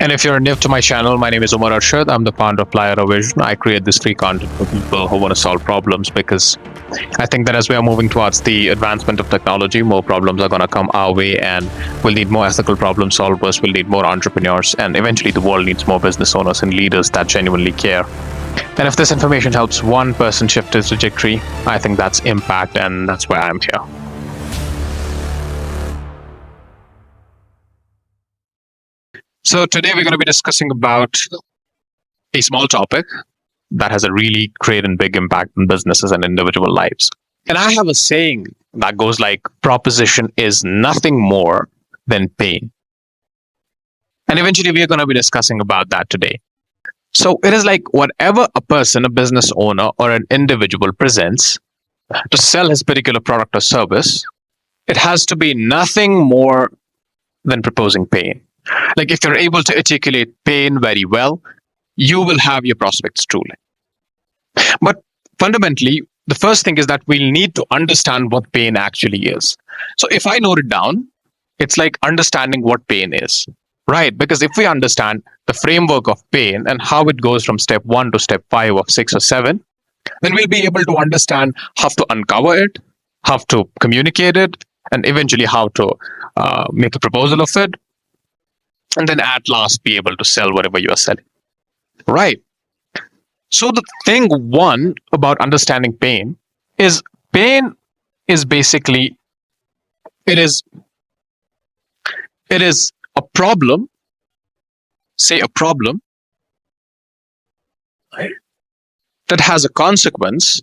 And if you're new to my channel, my name is Umar Arshad. I'm the founder of Lyra Vision. I create this free content for people who want to solve problems because I think that as we are moving towards the advancement of technology, more problems are going to come our way, and we'll need more ethical problem solvers, we'll need more entrepreneurs, and eventually the world needs more business owners and leaders that genuinely care. And if this information helps one person shift his trajectory, I think that's impact, and that's why I'm here. So today we're going to be discussing about a small topic that has a really great and big impact on businesses and individual lives. And I have a saying that goes like, proposition is nothing more than pain. And eventually we are going to be discussing about that today. So it is like whatever a person, a business owner, or an individual presents to sell his particular product or service, it has to be nothing more than proposing pain. Like if you're able to articulate pain very well, you will have your prospects truly. But fundamentally, the first thing is that we'll need to understand what pain actually is. So if I note it down, it's like understanding what pain is, right? Because if we understand the framework of pain and how it goes from step 1 to step 5 or 6 or 7, then we'll be able to understand how to uncover it, how to communicate it, and eventually how to make a proposal of it. And then at last be able to sell whatever you are selling. Right. So the thing one about understanding pain is basically it is a problem, say a problem, right, that has a consequence,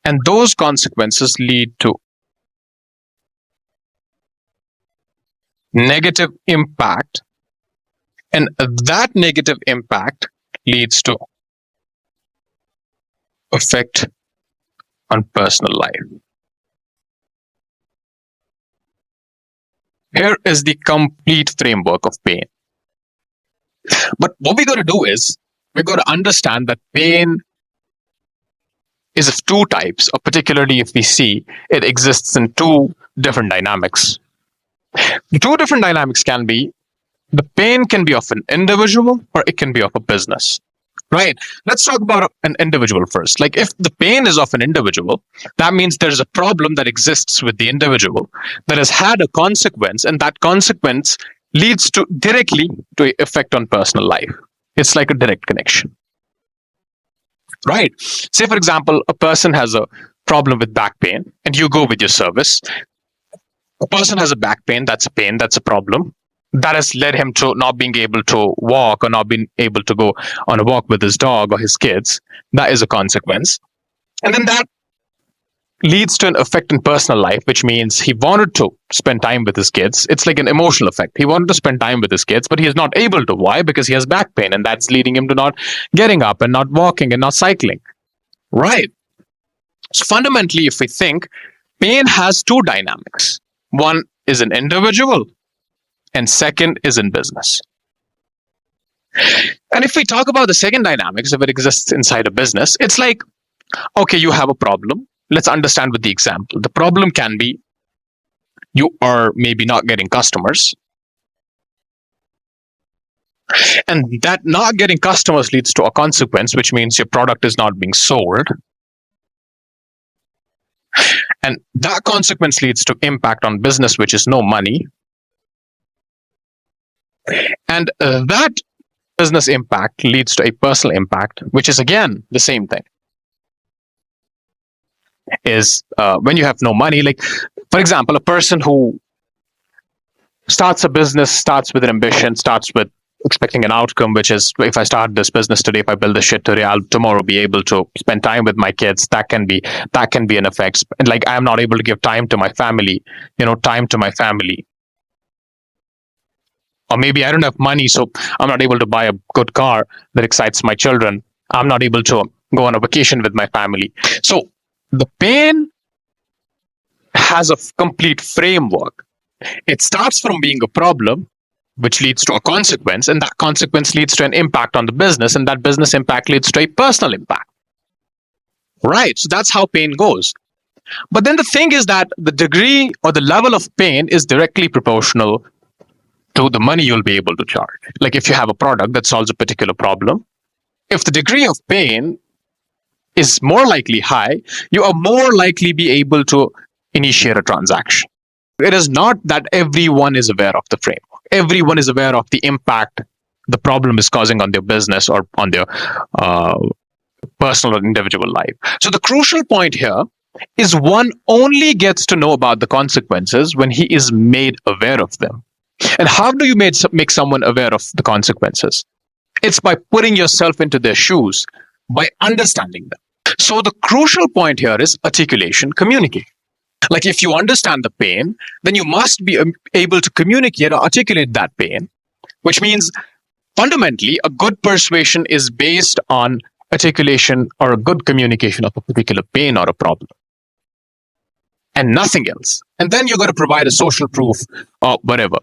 and those consequences lead to negative impact, and that negative impact leads to effect on personal life. Here is the complete framework of pain. But what we're going to do is we're going to understand that pain is of two types, or particularly if we see it exists in two different dynamics. The two different dynamics can be, the pain can be of an individual or it can be of a business, right? Let's talk about an individual first. Like if the pain is of an individual, that means there's a problem that exists with the individual that has had a consequence, and that consequence leads to directly to an effect on personal life. It's like a direct connection, right? Say, for example, a person has a problem with back pain and you go with your service. A person has a back pain, that's a problem. That has led him to not being able to walk or not being able to go on a walk with his dog or his kids. That is a consequence. And then that leads to an effect in personal life, which means he wanted to spend time with his kids. It's like an emotional effect. He wanted to spend time with his kids, but he is not able to. Why? Because he has back pain, and that's leading him to not getting up and not walking and not cycling. Right. So fundamentally, if we think, pain has two dynamics. One is an individual, and second is in business. And if we talk about the second dynamics, if it exists inside a business, it's like, okay, you have a problem. Let's understand with the example. The problem can be you are maybe not getting customers. And that not getting customers leads to a consequence, which means your product is not being sold. And that consequence leads to impact on business, which is no money. And that business impact leads to a personal impact, which is again the same thing. Is when you have no money, like for example, a person who starts a business, starts with an ambition, starts with expecting an outcome, which is, if I start this business today, if I build this shit today, I'll tomorrow be able to spend time with my kids. That can be an effect. And like, I'm not able to give time to my family, or maybe I don't have money, so I'm not able to buy a good car that excites my children. I'm not able to go on a vacation with my family. So the pain has a complete framework. It starts from being a problem, which leads to a consequence, and that consequence leads to an impact on the business, and that business impact leads to a personal impact. Right? So that's how pain goes. But then the thing is that the degree or the level of pain is directly proportional to the money you'll be able to charge. Like if you have a product that solves a particular problem, if the degree of pain is more likely high, you are more likely be able to initiate a transaction. It is not that everyone is aware of the framework. Everyone is aware of the impact the problem is causing on their business or on their personal or individual life. So the crucial point here is one only gets to know about the consequences when he is made aware of them. And how do you make someone aware of the consequences? It's by putting yourself into their shoes, by understanding them. So the crucial point here is articulation, communicate. Like if you understand the pain, then you must be able to communicate or articulate that pain, which means fundamentally a good persuasion is based on articulation or a good communication of a particular pain or a problem, and nothing else. And then you're going to provide a social proof or whatever.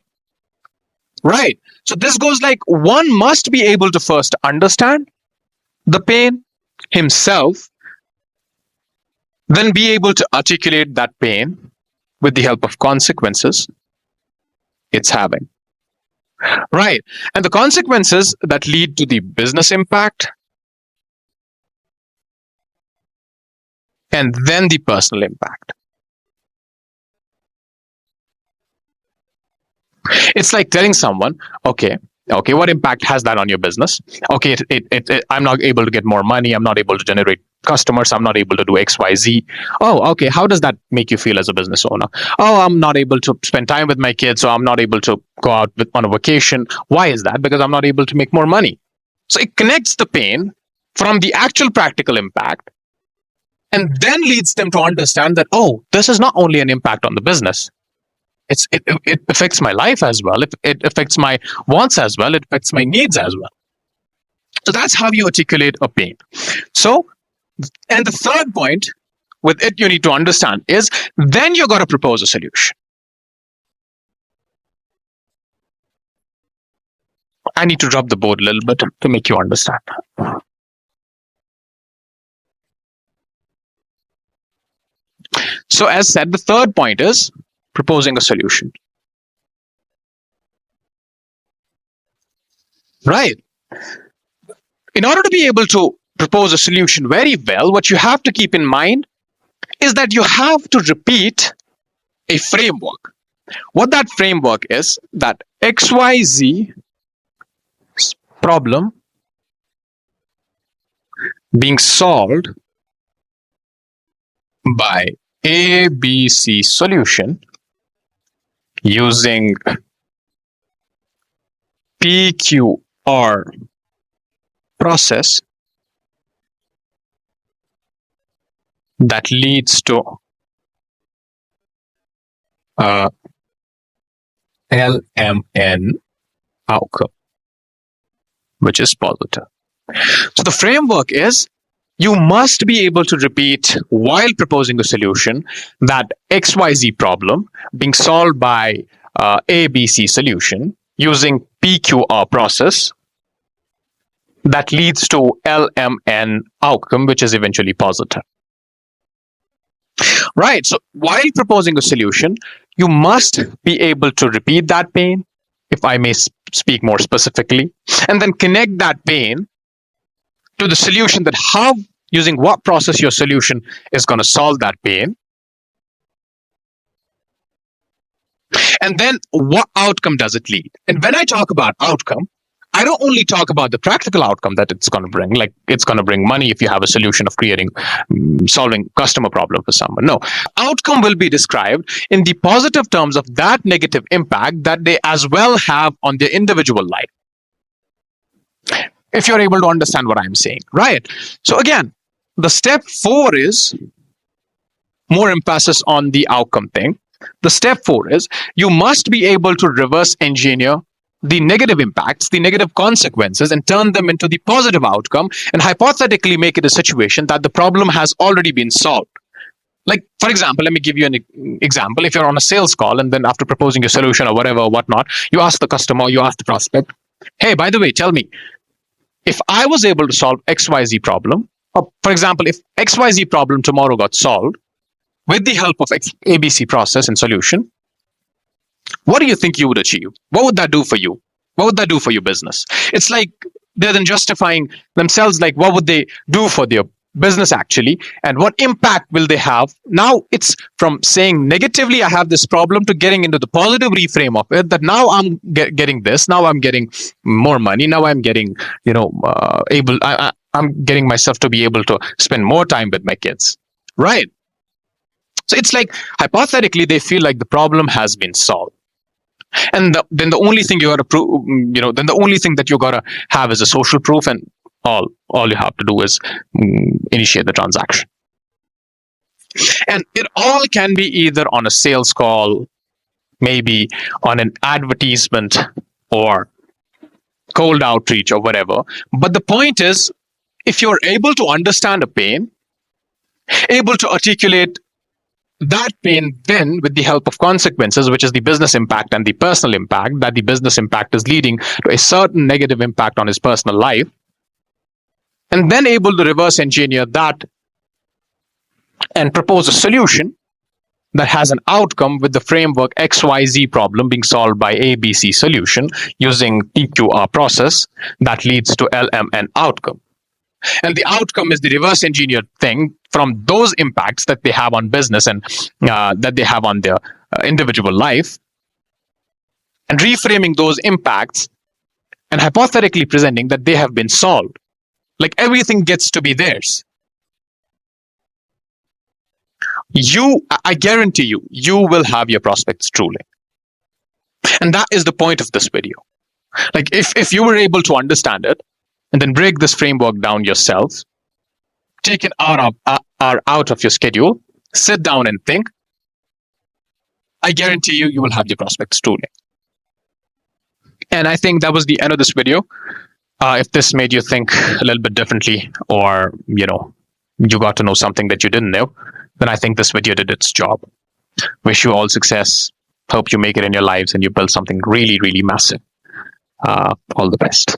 Right. So this goes like one must be able to first understand the pain himself, then be able to articulate that pain with the help of consequences it's having. Right. And the consequences that lead to the business impact and then the personal impact. It's like telling someone, okay, what impact has that on your business? Okay, I'm not able to get more money. I'm not able to generate customers. I'm not able to do X, Y, Z. Oh, okay. How does that make you feel as a business owner? Oh, I'm not able to spend time with my kids, so I'm not able to go out on a vacation. Why is that? Because I'm not able to make more money. So it connects the pain from the actual practical impact and then leads them to understand that, oh, this is not only an impact on the business. It affects my life as well. It affects my wants as well. It affects my needs as well. So that's how you articulate a pain. So, and the third point with it you need to understand is then you're going to propose a solution. I need to drop the board a little bit to make you understand. So as said, the third point is proposing a solution. Right. In order to be able to propose a solution very well, what you have to keep in mind is that you have to repeat a framework. What that framework is, that XYZ problem being solved by ABC solution using PQR process that leads to LMN outcome, which is positive. So the framework is you must be able to repeat while proposing a solution that XYZ problem being solved by ABC solution using PQR process that leads to LMN outcome, which is eventually positive. Right. So while proposing a solution, you must be able to repeat that pain, if I may speak more specifically, and then connect that pain to the solution, that how, using what process your solution is going to solve that pain. And then what outcome does it lead? And when I talk about outcome, I don't only talk about the practical outcome that it's going to bring, like it's going to bring money if you have a solution of solving customer problem for someone. No, outcome will be described in the positive terms of that negative impact that they as well have on their individual life. If you're able to understand what I'm saying, right? So again, the step 4 is more emphasis on the outcome thing. The step 4 is you must be able to reverse engineer the negative impacts, the negative consequences, and turn them into the positive outcome, and hypothetically make it a situation that the problem has already been solved. Like, for example, let me give you an example. If you're on a sales call and then after proposing a solution or whatever or whatnot, you ask the customer, you ask the prospect, hey, by the way, tell me, if I was able to solve XYZ problem, or for example, if XYZ problem tomorrow got solved with the help of ABC process and solution, what do you think you would achieve? What would that do for you? What would that do for your business? It's like they're then justifying themselves, like what would they do for their business actually, and what impact will they have? Now it's from saying negatively, I have this problem, to getting into the positive reframe of it, that now I'm getting this, now I'm getting more money, now I'm getting, I'm getting myself to be able to spend more time with my kids, right? So it's like hypothetically they feel like the problem has been solved. And then the only thing you got to prove, then the only thing that you got to have is a social proof, and all you have to do is initiate the transaction. And it all can be either on a sales call, maybe on an advertisement, or cold outreach, or whatever. But the point is, if you're able to understand a pain, able to articulate that pain then with the help of consequences, which is the business impact and the personal impact, that the business impact is leading to a certain negative impact on his personal life, and then able to reverse engineer that and propose a solution that has an outcome with the framework XYZ problem being solved by ABC solution using TQR process that leads to LMN outcome. And the outcome is the reverse engineered thing from those impacts that they have on business and that they have on their individual life, and reframing those impacts and hypothetically presenting that they have been solved. Like everything gets to be theirs. I guarantee you, you will have your prospects truly. And that is the point of this video. Like if you were able to understand it, and then break this framework down yourself, take an hour out of your schedule, sit down and think, I guarantee you, you will have your prospects truly. And I think that was the end of this video. If this made you think a little bit differently, or, you got to know something that you didn't know, then I think this video did its job. Wish you all success. Hope you make it in your lives and you build something really, really massive. All the best.